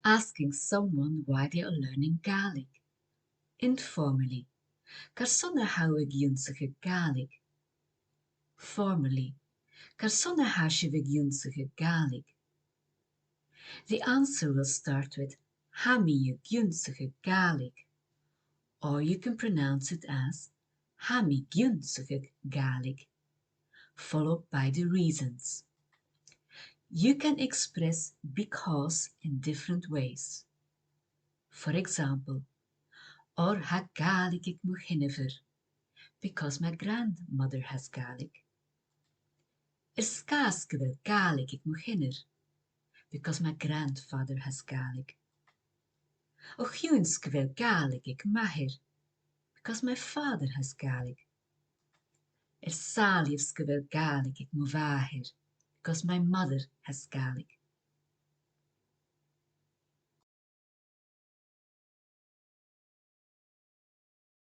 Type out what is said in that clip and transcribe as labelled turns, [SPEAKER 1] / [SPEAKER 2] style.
[SPEAKER 1] asking someone why they are learning Gaelic. Informally, Carson how ag ionnsachadh Gaelic. Formally, Carson how she ag ionnsachadh Gaelic. The answer will start with Hami ag ionnsachadh Gaelic, or you can pronounce it as Hami ionnsachadh Gaelic, followed by the reasons. You can express because in different ways. For example, or ha Gaelic ag muhinnifer, because my grandmother has Gaelic. Skaasgewil Gaelic ag muhinner, because my grandfather has Gaelic. Och Hunsgewil Gaelic ag mahir, because my father has Gaelic. Salivsgewil Gaelic ag muvahir, because my mother has Gaelic.